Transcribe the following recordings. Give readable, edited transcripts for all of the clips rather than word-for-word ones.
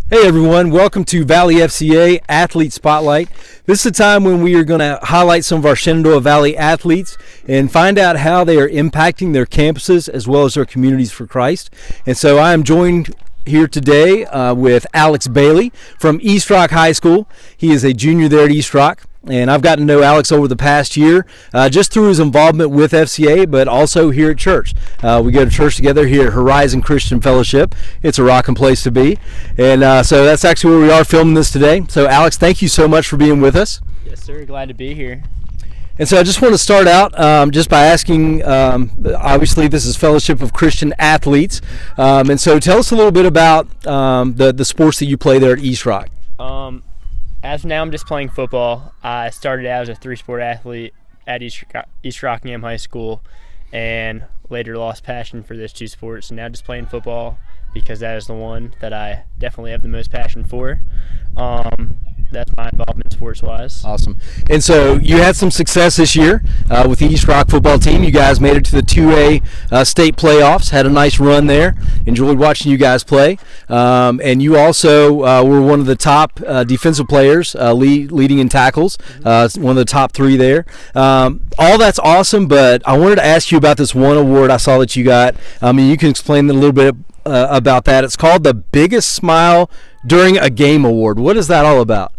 Hey everyone, welcome to Valley FCA Athlete Spotlight. This is a time when we are going to highlight some of our Shenandoah Valley athletes and find out how they are impacting their campuses as well as their communities for Christ. And so I am joined here today with Alex Bailey from East Rock High School. He is a junior there at East Rock. And I've gotten to know Alex over the past year just through his involvement with FCA, but also here at church. We go to church together here at Horizon Christian Fellowship. It's a rocking place to be. And so that's actually where we are filming this today. So Alex, thank you so much for being with us. Yes, sir. Glad to be here. And so I just want to start out just by asking, obviously this is Fellowship of Christian Athletes. And so tell us a little bit about the sports that you play there at East Rock. As of now, I'm just playing football. I started out as a three-sport athlete at East Rockingham High School and later lost passion for those two sports. And now just playing football because that is the one that I definitely have the most passion for. That's my involvement sports-wise. Awesome. And so you had some success this year with the East Rock football team. You guys made it to the 2A state playoffs, had a nice run there. Enjoyed watching you guys play. And you also were one of the top defensive players, leading in tackles, one of the top three there. All that's awesome, but I wanted to ask you about this one award I saw that you got. You can explain a little bit about that. It's called the Biggest Smile During a Game Award. What is that all about?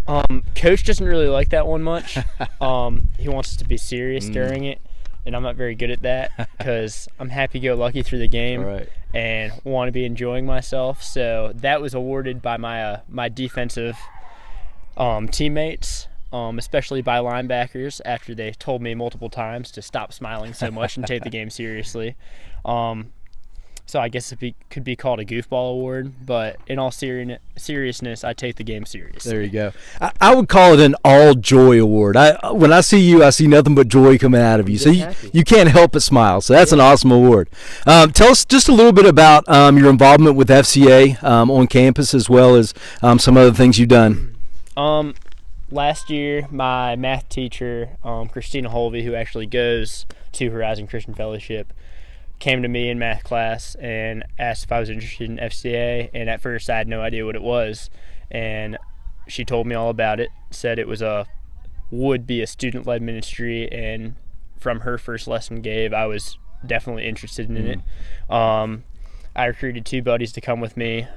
Coach doesn't really like that one much. He wants us to be serious during it, and I'm not very good at that because I'm happy-go-lucky through the game and want to be enjoying myself. So that was awarded by my defensive teammates, especially by linebackers, after they told me multiple times to stop smiling so much and take the game seriously. So I guess it could be called a goofball award, but in all seriousness, I take the game seriously. There you go. I would call it an all-joy award. When I see you, I see nothing but joy coming out of you. So you can't help but smile. So that's an awesome award. Tell us just a little bit about your involvement with FCA on campus as well as some other things you've done. Last year, my math teacher, Christina Holvey, who actually goes to Horizon Christian Fellowship, came to me in math class and asked if I was interested in FCA, and at first I had no idea what it was, and she told me all about it, said it would be a student-led ministry, and from her first lesson I was definitely interested in it. I recruited two buddies to come with me,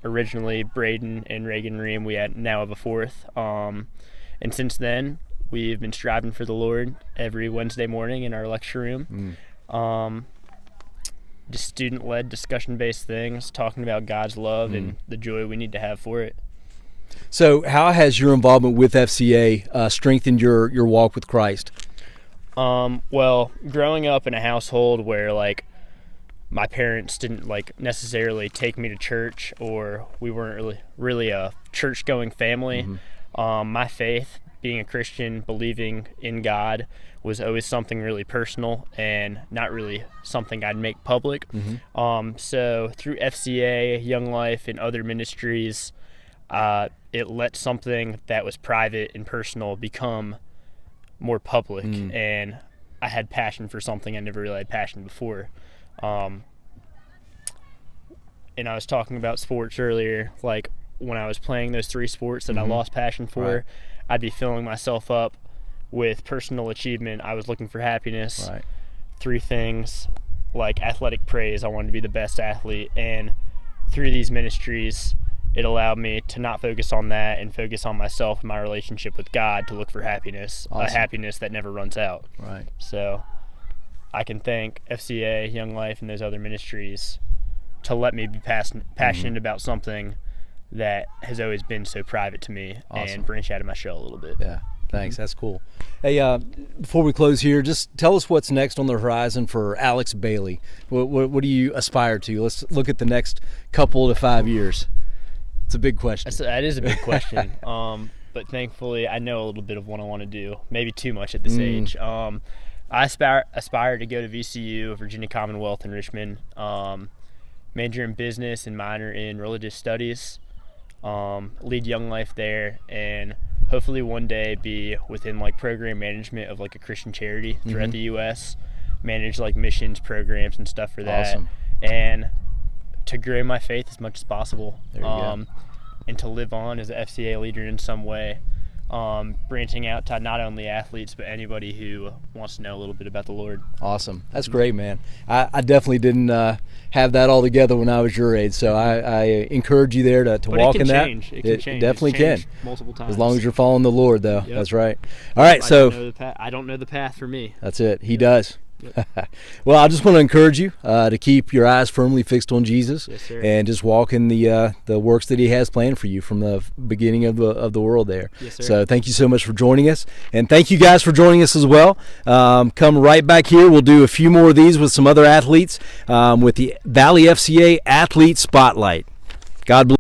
originally Braden and Reagan Ream. We now have a fourth, and since then we've been striving for the Lord every Wednesday morning in our lecture room. Just student-led, discussion-based things, talking about God's love and the joy we need to have for it. So how has your involvement with FCA strengthened your walk with Christ? Well, growing up in a household where my parents didn't necessarily take me to church, or we weren't really a church-going family, my faith, being a Christian, believing in God, was always something really personal and not really something I'd make public. So through FCA, Young Life, and other ministries, it let something that was private and personal become more public. And I had passion for something I never really had passion before. And I was talking about sports earlier, when I was playing those three sports that I lost passion for, I'd be filling myself up with personal achievement. I was looking for happiness through things like athletic praise. I wanted to be the best athlete, and through these ministries it allowed me to not focus on that and focus on myself and my relationship with God, to look for happiness. A happiness that never runs out. So I can thank FCA, Young Life, and those other ministries to let me be passionate about something that has always been so private to me and branch out of my shell a little bit. Yeah. Thanks. That's cool. Hey, before we close here, just tell us what's next on the horizon for Alex Bailey. What do you aspire to? Let's look at the next couple to 5 years. It's a big question. That is a big question. But thankfully, I know a little bit of what I want to do. Maybe too much at this age. I aspire to go to VCU, Virginia Commonwealth in Richmond. Major in business and minor in religious studies. Lead Young Life there, and hopefully one day be within program management of a Christian charity throughout the U.S., manage missions programs and stuff for that. Awesome. And to grow my faith as much as possible. There you go. and to live on as an FCA leader in some way, branching out to not only athletes but anybody who wants to know a little bit about the Lord. Awesome. That's great, man. I definitely didn't have that all together when I was your age, so I encourage you there to But walk it can in that. change. It can change. Definitely It's can. changed multiple times. As long as you're following the Lord, though. Yep. That's right. All right, I don't know the path for me. that's it. He does. Well, I just want to encourage you to keep your eyes firmly fixed on Jesus, Yes, sir. and just walk in the works that He has planned for you from the beginning of the world there. Yes, sir. So thank you so much for joining us, and thank you guys for joining us as well. Come right back here. We'll do a few more of these with some other athletes with the Valley FCA Athlete Spotlight. God bless.